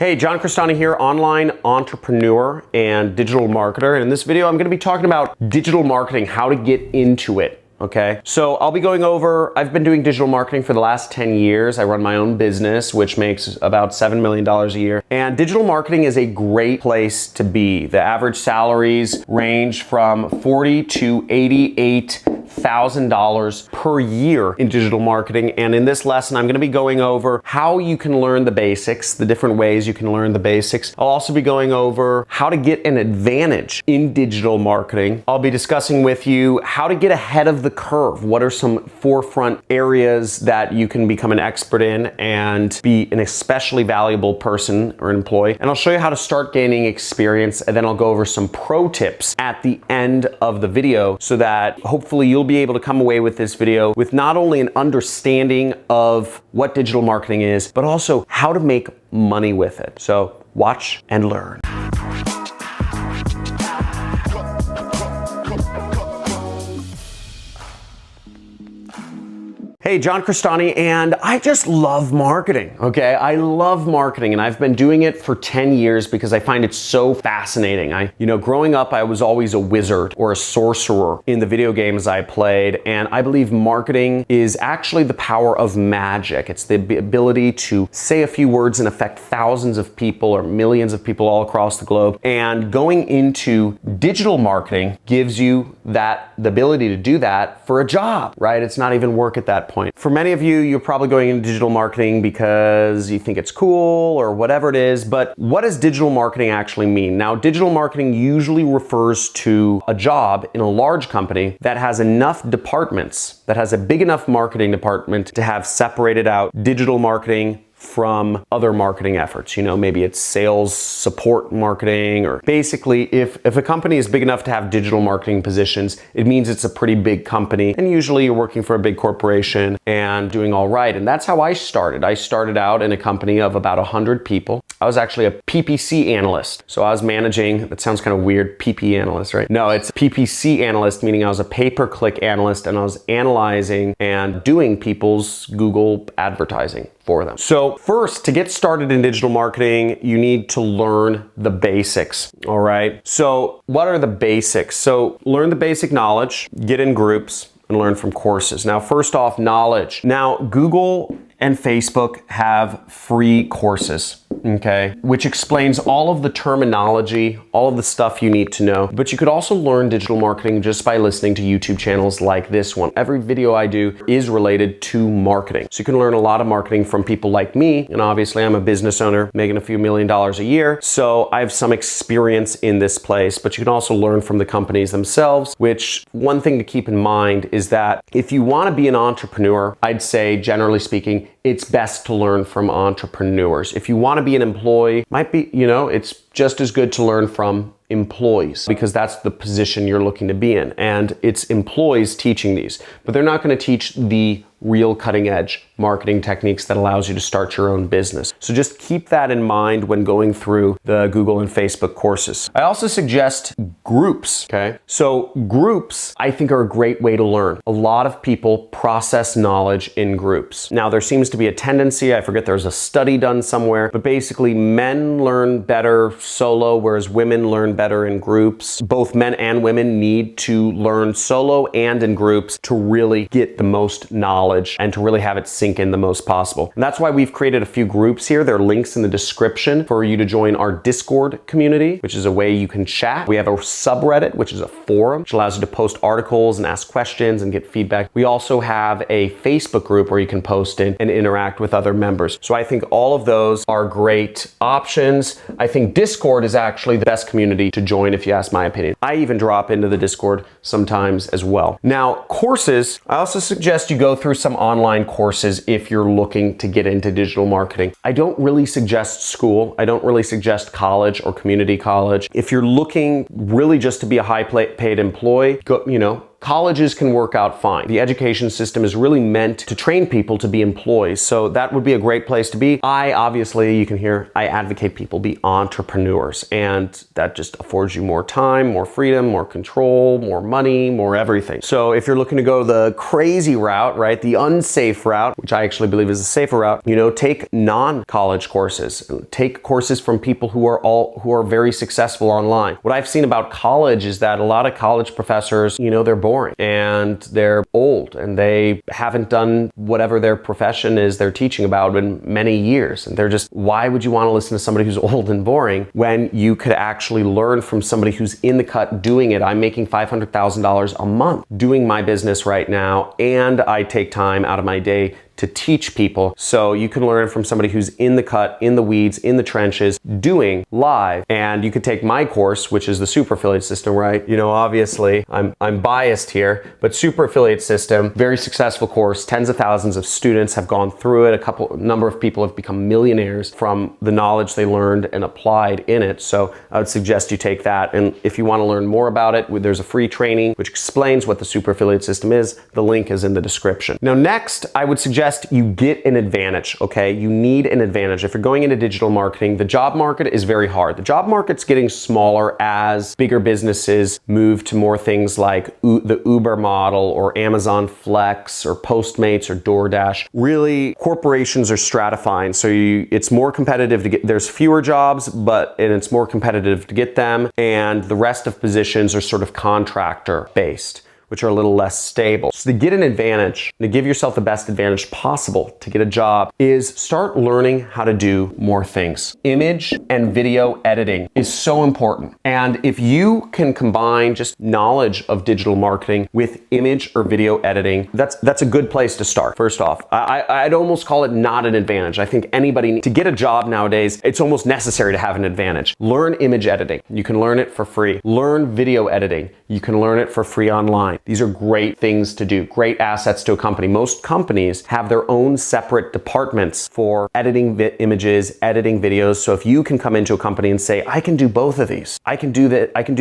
Hey, John Crestani here, online entrepreneur and digital marketer. And in this video, I'm going to be talking about digital marketing, how to get into it. Okay, so I'll be going over, I've been doing digital marketing for the last 10 years. I run my own business, which makes about $7 million a year. And digital marketing is a great place to be. The average salaries range from $40,000 to $88,000 per year in digital marketing. And in this lesson, I'm going to be going over how you can learn the basics, the different ways you can learn the basics. I'll also be going over how to get an advantage in digital marketing. I'll be discussing with you how to get ahead of the curve. What are some forefront areas that you can become an expert in and be an especially valuable person or an employee? And I'll show you how to start gaining experience, and then I'll go over some pro tips at the end of the video so that hopefully you'll be able to come away with this video with not only an understanding of what digital marketing is, but also how to make money with it. So watch and learn. Hey, John Crestani, and I just love marketing, okay? I love marketing, and I've been doing it for 10 years because I find it so fascinating. Growing up, I was always a wizard or a sorcerer in the video games I played, and I believe marketing is actually the power of magic. It's the ability to say a few words and affect thousands of people or millions of people all across the globe. And going into digital marketing gives you the ability to do that for a job, right? It's not even work at that point. For many of you, you're probably going into digital marketing because you think it's cool or whatever it is, but what does digital marketing actually mean? Now, digital marketing usually refers to a job in a large company that has enough departments, that has a big enough marketing department to have separated out digital marketing from other marketing efforts. Maybe it's sales support marketing, or basically if a company is big enough to have digital marketing positions, it means it's a pretty big company, and usually you're working for a big corporation and doing all right. And that's how I started. I started out in a company of about 100 people. I was actually a PPC analyst. So I was managing, that sounds kind of weird, PP analyst, right? No, it's PPC analyst, meaning I was a pay-per-click analyst, and I was analyzing and doing people's Google advertising for them. So first, to get started in digital marketing, you need to learn the basics, all right? So what are the basics? So learn the basic knowledge, get in groups, and learn from courses. Now, first off, knowledge. Now, Google and Facebook have free courses, okay, which explains all of the terminology, all of the stuff you need to know. But you could also learn digital marketing just by listening to YouTube channels like this one. Every video I do is related to marketing. So you can learn a lot of marketing from people like me. And obviously I'm a business owner making a few $1 million a year. So I have some experience in this place, but you can also learn from the companies themselves, which one thing to keep in mind is that if you want to be an entrepreneur, I'd say generally speaking, it's best to learn from entrepreneurs. If you want to be an employee, it's just as good to learn from employees because that's the position you're looking to be in. And it's employees teaching these, but they're not going to teach the real cutting edge marketing techniques that allows you to start your own business. So just keep that in mind when going through the Google and Facebook courses. I also suggest groups, okay? So groups, I think, are a great way to learn. A lot of people process knowledge in groups. Now, there seems to be a tendency, I forget there's a study done somewhere, but basically men learn better solo, whereas women learn better in groups. Both men and women need to learn solo and in groups to really get the most knowledge and to really have it sink in the most possible. And that's why we've created a few groups here. There are links in the description for you to join our Discord community, which is a way you can chat. We have a subreddit, which is a forum, which allows you to post articles and ask questions and get feedback. We also have a Facebook group where you can post in and interact with other members. So I think all of those are great options. I think Discord is actually the best community to join if you ask my opinion. I even drop into the Discord sometimes as well. Now, courses, I also suggest you go through some online courses if you're looking to get into digital marketing. I don't really suggest school. I don't really suggest college or community college. If you're looking really just to be a high paid employee, go, colleges can work out fine. The education system is really meant to train people to be employees, so that would be a great place to be. Obviously, you can hear, I advocate people be entrepreneurs, and that just affords you more time, more freedom, more control, more money, more everything. So if you're looking to go the crazy route, right, the unsafe route, which I actually believe is a safer route, take non-college courses, take courses from people who are very successful online. What I've seen about college is that a lot of college professors, they're boring and they're old and they haven't done whatever their profession is they're teaching about in many years. And they're just, why would you want to listen to somebody who's old and boring when you could actually learn from somebody who's in the cut doing it? I'm making $500,000 a month doing my business right now, and I take time out of my day to teach people. So you can learn from somebody who's in the cut, in the weeds, in the trenches, doing live. And you could take my course, which is the Super Affiliate System, right? Obviously I'm biased here, but Super Affiliate System, very successful course. Tens of thousands of students have gone through it. A number of people have become millionaires from the knowledge they learned and applied in it. So I would suggest you take that. And if you want to learn more about it, there's a free training which explains what the Super Affiliate System is. The link is in the description. Now, next, I would suggest you get an advantage, okay? You need an advantage. If you're going into digital marketing, the job market is very hard. The job market's getting smaller as bigger businesses move to more things like the Uber model or Amazon Flex or Postmates or DoorDash. Really, corporations are stratifying, so it's more competitive to get, there's fewer jobs, and it's more competitive to get them, and the rest of positions are sort of contractor based, which are a little less stable. So to get an advantage, to give yourself the best advantage possible to get a job, is start learning how to do more things. Image and video editing is so important. And if you can combine just knowledge of digital marketing with image or video editing, that's a good place to start. First off, I'd almost call it not an advantage. I think anybody, to get a job nowadays, it's almost necessary to have an advantage. Learn image editing. You can learn it for free. Learn video editing. You can learn it for free online. These are great things to do, great assets to a company. Most companies have their own separate departments for editing images, editing videos. So if you can come into a company and say, I can do both of these, I can do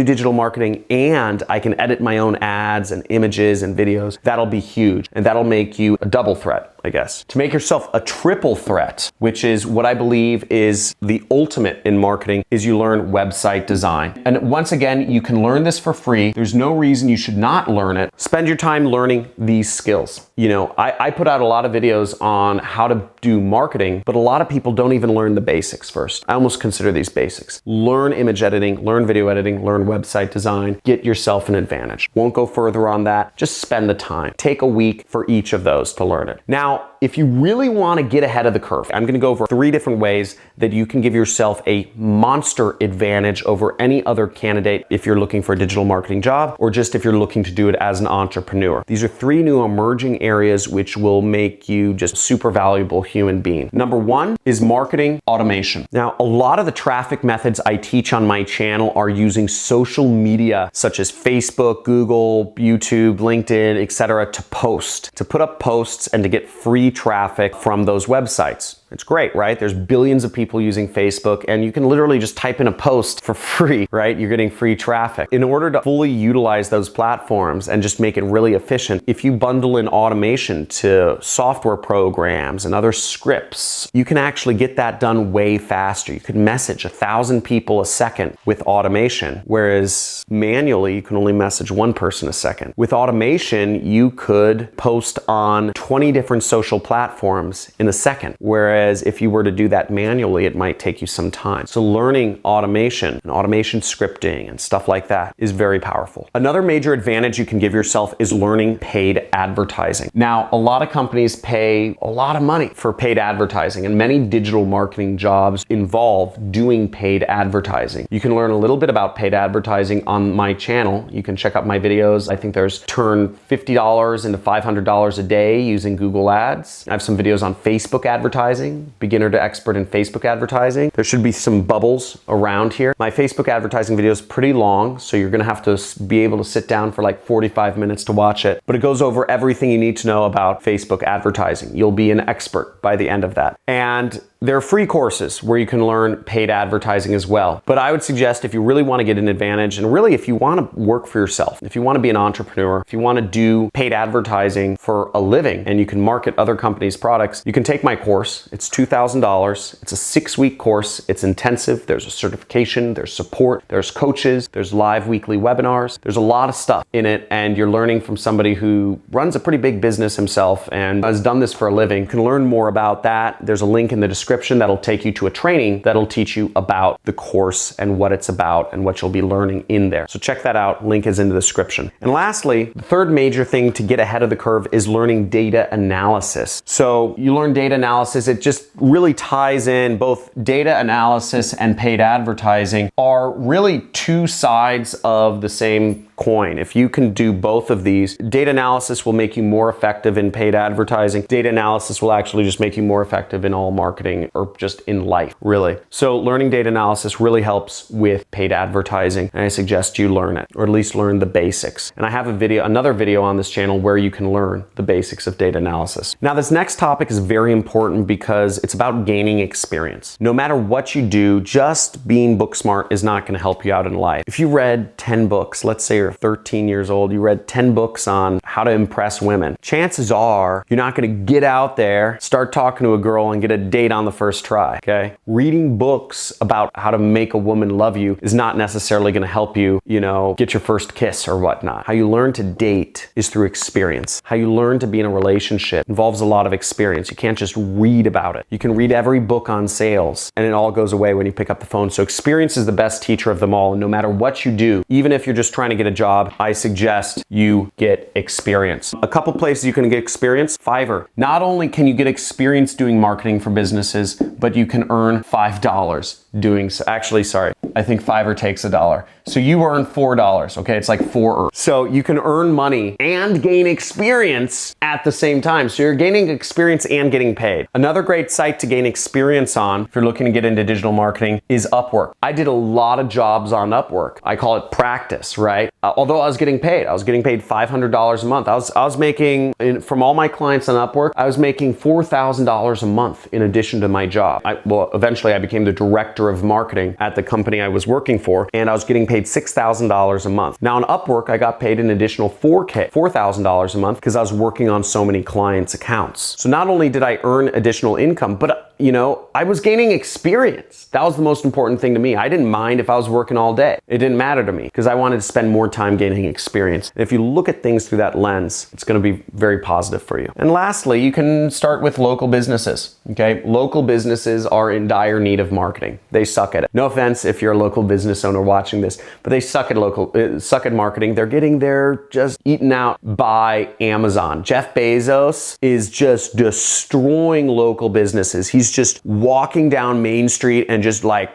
digital marketing and I can edit my own ads and images and videos, that'll be huge. And that'll make you a double threat, I guess. To make yourself a triple threat, which is what I believe is the ultimate in marketing, is you learn website design. And once again, you can learn this for free. There's no reason you should not learn it. Spend your time learning these skills. I put out a lot of videos on how to do marketing, but a lot of people don't even learn the basics first. I almost consider these basics. Learn image editing, learn video editing, learn website design, get yourself an advantage. Won't go further on that. Just spend the time. Take a week for each of those to learn it. Now, if you really want to get ahead of the curve, I'm going to go over 3 different ways that you can give yourself a monster advantage over any other candidate if you're looking for a digital marketing job or just if you're looking to do it as an entrepreneur. These are 3 new emerging areas which will make you just a super valuable human being. Number 1 is marketing automation. Now, a lot of the traffic methods I teach on my channel are using social media such as Facebook, Google, YouTube, LinkedIn, etc. to put up posts and to get free traffic from those websites. It's great, right? There's billions of people using Facebook and you can literally just type in a post for free, right? You're getting free traffic. In order to fully utilize those platforms and just make it really efficient, if you bundle in automation to software programs and other scripts, you can actually get that done way faster. You could message 1,000 people a second with automation, whereas manually you can only message 1 person a second. With automation, you could post on 20 different social platforms in a second, whereas if you were to do that manually, it might take you some time. So learning automation and automation scripting and stuff like that is very powerful. Another major advantage you can give yourself is learning paid advertising. Now, a lot of companies pay a lot of money for paid advertising, and many digital marketing jobs involve doing paid advertising. You can learn a little bit about paid advertising on my channel. You can check out my videos. I think there's turn $50 into $500 a day using Google Ads. I have some videos on Facebook advertising, beginner to expert in Facebook advertising. There should be some bubbles around here. My Facebook advertising video is pretty long, so you're gonna have to be able to sit down for like 45 minutes to watch it, but it goes over everything you need to know about Facebook advertising. You'll be an expert by the end of that. And There are free courses where you can learn paid advertising as well. But I would suggest if you really want to get an advantage, and really if you want to work for yourself, if you want to be an entrepreneur, if you want to do paid advertising for a living and you can market other companies' products, you can take my course. It's $2,000. It's a 6-week course. It's intensive. There's a certification, there's support, there's coaches, there's live weekly webinars. There's a lot of stuff in it, and you're learning from somebody who runs a pretty big business himself and has done this for a living. You can learn more about that. There's a link in the description that'll take you to a training that'll teach you about the course and what it's about and what you'll be learning in there. So check that out. Link is in the description. And lastly, the third major thing to get ahead of the curve is learning data analysis. So you learn data analysis. It just really ties in. Both data analysis and paid advertising are really two sides of the same coin. If you can do both of these, data analysis will make you more effective in paid advertising. Data analysis will actually just make you more effective in all marketing or just in life, really. So learning data analysis really helps with paid advertising, and I suggest you learn it, or at least learn the basics. And I have another video on this channel where you can learn the basics of data analysis. Now, this next topic is very important because it's about gaining experience. No matter what you do, just being book smart is not going to help you out in life. If you read 10 books, let's say you're 13 years old, you read 10 books on how to impress women, chances are you're not going to get out there, start talking to a girl and get a date on the first try, okay? Reading books about how to make a woman love you is not necessarily going to help you, get your first kiss or whatnot. How you learn to date is through experience. How you learn to be in a relationship involves a lot of experience. You can't just read about it. You can read every book on sales and it all goes away when you pick up the phone. So experience is the best teacher of them all. And no matter what you do, even if you're just trying to get a job, I suggest you get experience. A couple places you can get experience. Fiverr. Not only can you get experience doing marketing for businesses, but you can earn $5 doing so. Actually, sorry, I think Fiverr takes $1. So you earn $4, okay? It's like 4. So you can earn money and gain experience at the same time. So you're gaining experience and getting paid. Another great site to gain experience on, if you're looking to get into digital marketing, is Upwork. I did a lot of jobs on Upwork. I call it practice, right? Although I was getting paid. I was getting paid $500 a month. I was making, from all my clients on Upwork, I was making $4,000 a month in addition to my job. Eventually I became the director of marketing at the company I was working for, and I was getting paid $6,000 a month. Now on Upwork, I got paid an additional $4,000 a month because I was working on so many clients' accounts. So not only did I earn additional income, but I was gaining experience. That was the most important thing to me. I didn't mind if I was working all day. It didn't matter to me because I wanted to spend more time gaining experience. And if you look at things through that lens, it's going to be very positive for you. And lastly, you can start with local businesses, okay? Local businesses are in dire need of marketing. They suck at it. No offense if you're a local business owner watching this, but they suck at marketing. They're just eaten out by Amazon. Jeff Bezos is just destroying local businesses. He's just walking down Main Street and just like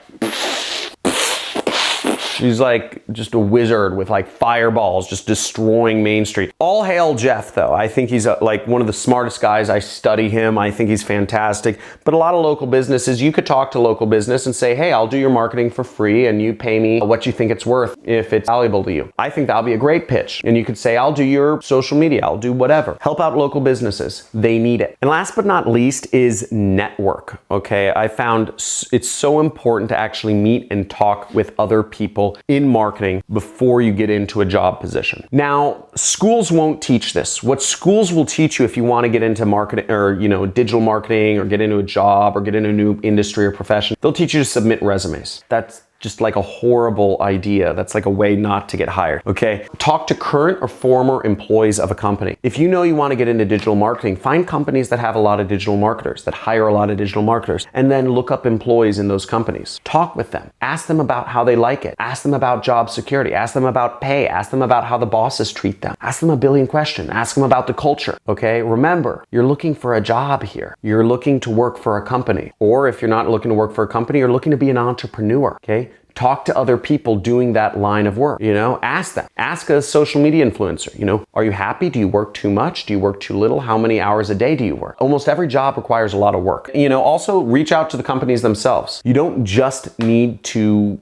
She's like just a wizard with like fireballs just destroying Main Street. All hail Jeff though. I think he's like one of the smartest guys. I study him. I think he's fantastic. But a lot of local businesses, you could talk to local business and say, hey, I'll do your marketing for free and you pay me what you think it's worth if it's valuable to you. I think that'll be a great pitch. And you could say, I'll do your social media. I'll do whatever. Help out local businesses. They need it. And last but not least is network. Okay. I found it's so important to actually meet and talk with other people in marketing before you get into a job position. Now, schools won't teach this. What schools will teach you if you want to get into marketing or, digital marketing or get into a job or get into a new industry or profession, they'll teach you to submit resumes. That's just like a horrible idea. That's like a way not to get hired, okay? Talk to current or former employees of a company. If you know you want to get into digital marketing, find companies that have a lot of digital marketers, that hire a lot of digital marketers, and then look up employees in those companies. Talk with them. Ask them about how they like it. Ask them about job security. Ask them about pay. Ask them about how the bosses treat them. Ask them a billion questions. Ask them about the culture, okay? Remember, you're looking for a job here. You're looking to work for a company. Or if you're not looking to work for a company, you're looking to be an entrepreneur, okay? Talk to other people doing that line of work, ask them. Ask a social media influencer, are you happy? Do you work too much? Do you work too little? How many hours a day do you work? Almost every job requires a lot of work. Also reach out to the companies themselves. You don't just need to,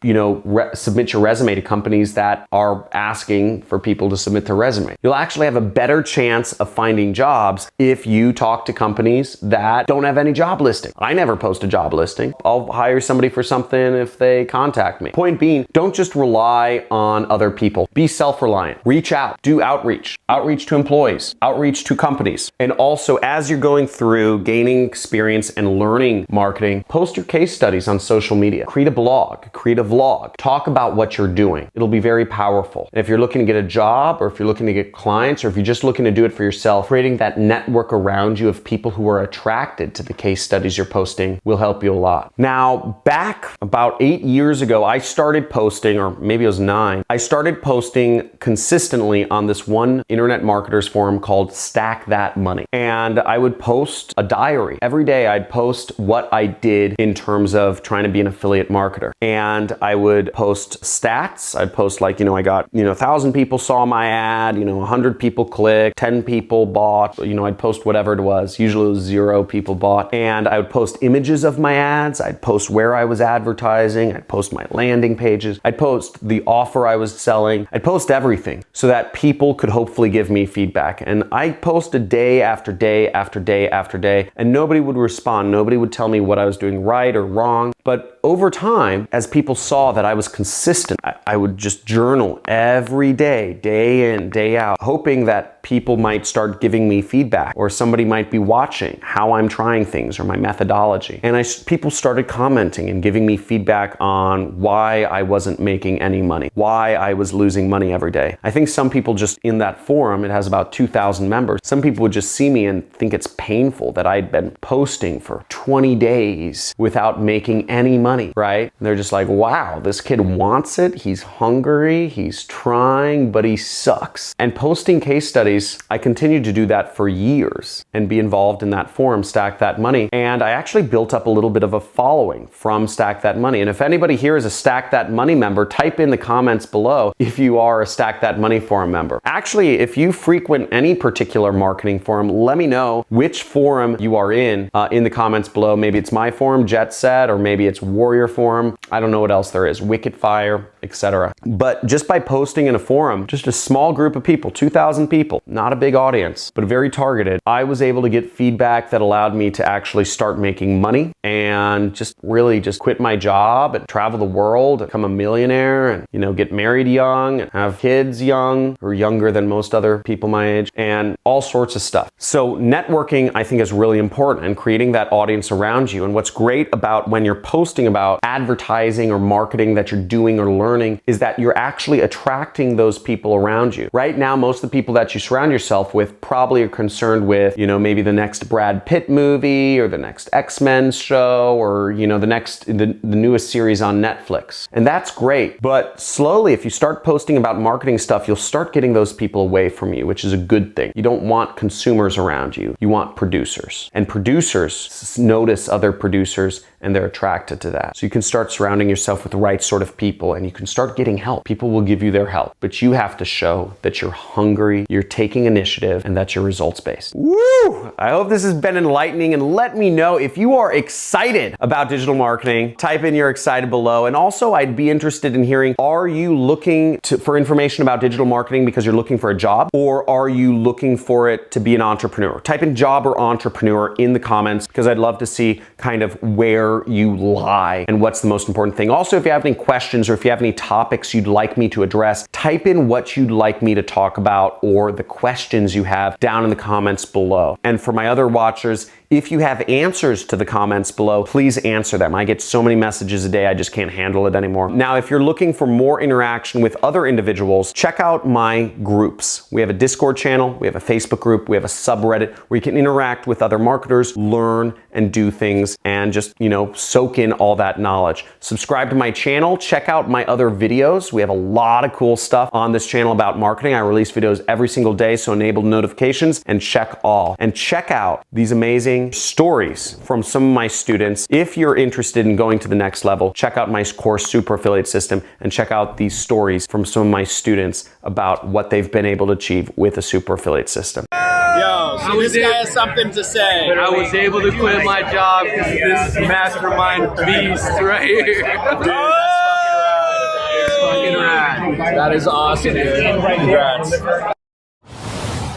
submit your resume to companies that are asking for people to submit their resume. You'll actually have a better chance of finding jobs if you talk to companies that don't have any job listing. I never post a job listing. I'll hire somebody for something if they contact me. Point being, don't just rely on other people. Be self-reliant. Reach out. Do outreach. Outreach to employees. Outreach to companies. And also, as you're going through gaining experience and learning marketing, post your case studies on social media. Create a blog. Create a vlog. Talk about what you're doing. It'll be very powerful. And if you're looking to get a job, or if you're looking to get clients, or if you're just looking to do it for yourself, creating that network around you of people who are attracted to the case studies you're posting will help you a lot. Now, back about 8 years ago, I started posting, or maybe it was 9, I started posting consistently on this one internet marketers forum called Stack That Money. And I would post a diary. Every day I'd post what I did in terms of trying to be an affiliate marketer. And I would post stats. I'd post like, I got, 1,000 people saw my ad, 100 people clicked, 10 people bought, I'd post whatever it was. Usually it was 0 people bought. And I would post images of my ads. I'd post where I was advertising. I'd post my landing pages. I'd post the offer I was selling. I'd post everything so that people could hopefully give me feedback. And I posted day after day after day after day, and nobody would respond. Nobody would tell me what I was doing right or wrong. But over time, as people saw that I was consistent, I would just journal every day, day in, day out, hoping that people might start giving me feedback, or somebody might be watching how I'm trying things or my methodology. And people started commenting and giving me feedback on why I wasn't making any money, why I was losing money every day. I think some people just in that forum, it has about 2,000 members, some people would just see me and think it's painful that I'd been posting for 20 days without making any money, right? And they're just like, wow, this kid wants it. He's hungry. He's trying, but he sucks. And posting case studies, I continued to do that for years and be involved in that forum, Stack That Money. And I actually built up a little bit of a following from Stack That Money. And if anybody here is a Stack That Money member, type in the comments below if you are a Stack That Money forum member. Actually, if you frequent any particular marketing forum, let me know which forum you are in the comments below. Maybe it's my forum, Jet Set, or maybe it's Warrior Forum. I don't know what else there is, Wicked Fire, etc. But just by posting in a forum, just a small group of people, 2,000 people, not a big audience, but very targeted, I was able to get feedback that allowed me to actually start making money and just really just quit my job and travel the world, become a millionaire, and get married young and have kids young or younger than most other people my age, and all sorts of stuff. So networking, I think, is really important, and creating that audience around you. And what's great about when you're posting about advertising or marketing that you're doing or learning is that you're actually attracting those people around you. Right now, most of the people that you surround yourself with probably are concerned with, maybe the next Brad Pitt movie or the next X-Men show, or, the newest series on Netflix. And that's great. But slowly, if you start posting about marketing stuff, you'll start getting those people away from you, which is a good thing. You don't want consumers around you. You want producers. And producers notice other producers and they're attracted to that. So you can start surrounding yourself with the right sort of people, and you can start getting help. People will give you their help, but you have to show that you're hungry, you're taking initiative, and that you're results-based. Woo! I hope this has been enlightening, and let me know if you are excited about digital marketing. Type in you're excited below. And also, I'd be interested in hearing, are you looking for information about digital marketing because you're looking for a job, or are you looking for it to be an entrepreneur? Type in job or entrepreneur in the comments, because I'd love to see kind of where you lie and what's the most important thing. Also, if you have any questions or if you have any topics you'd like me to address, type in what you'd like me to talk about or the questions you have down in the comments below. And for my other watchers, if you have answers to the comments below, please answer them. I get so many messages a day, I just can't handle it anymore. Now, if you're looking for more interaction with other individuals, check out my groups. We have a Discord channel, we have a Facebook group, we have a subreddit where you can interact with other marketers, learn and do things, and just, soak in all that knowledge. Subscribe to my channel, check out my other videos. We have a lot of cool stuff on this channel about marketing. I release videos every single day. day, so enable notifications and check all. And check out these amazing stories from some of my students. If you're interested in going to the next level, check out my course, Super Affiliate System, and check out these stories from some of my students about what they've been able to achieve with a super affiliate system. Yo, so this guy has something to say. I was able to quit my job because of this mastermind beast right here. Dude, that's fucking rad. That is awesome, dude. Congrats.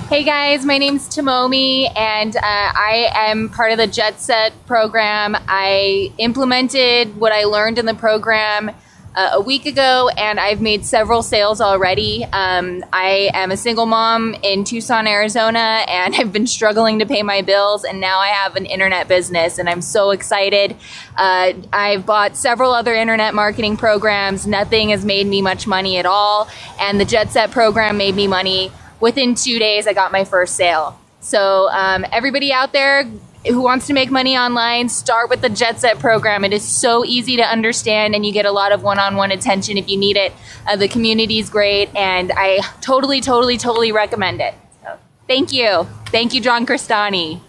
Hey guys, my name's Tomomi and I am part of the Jet Set program. I implemented what I learned in the program a week ago and I've made several sales already. I am a single mom in Tucson, Arizona, and I've been struggling to pay my bills, and now I have an internet business and I'm so excited. I've bought several other internet marketing programs. Nothing has made me much money at all, and the Jet Set program made me money. Within 2 days, I got my first sale. So everybody out there who wants to make money online, start with the Jet Set program. It is so easy to understand and you get a lot of one-on-one attention if you need it. The community is great and I totally recommend it. So, thank you. Thank you, John Crestani.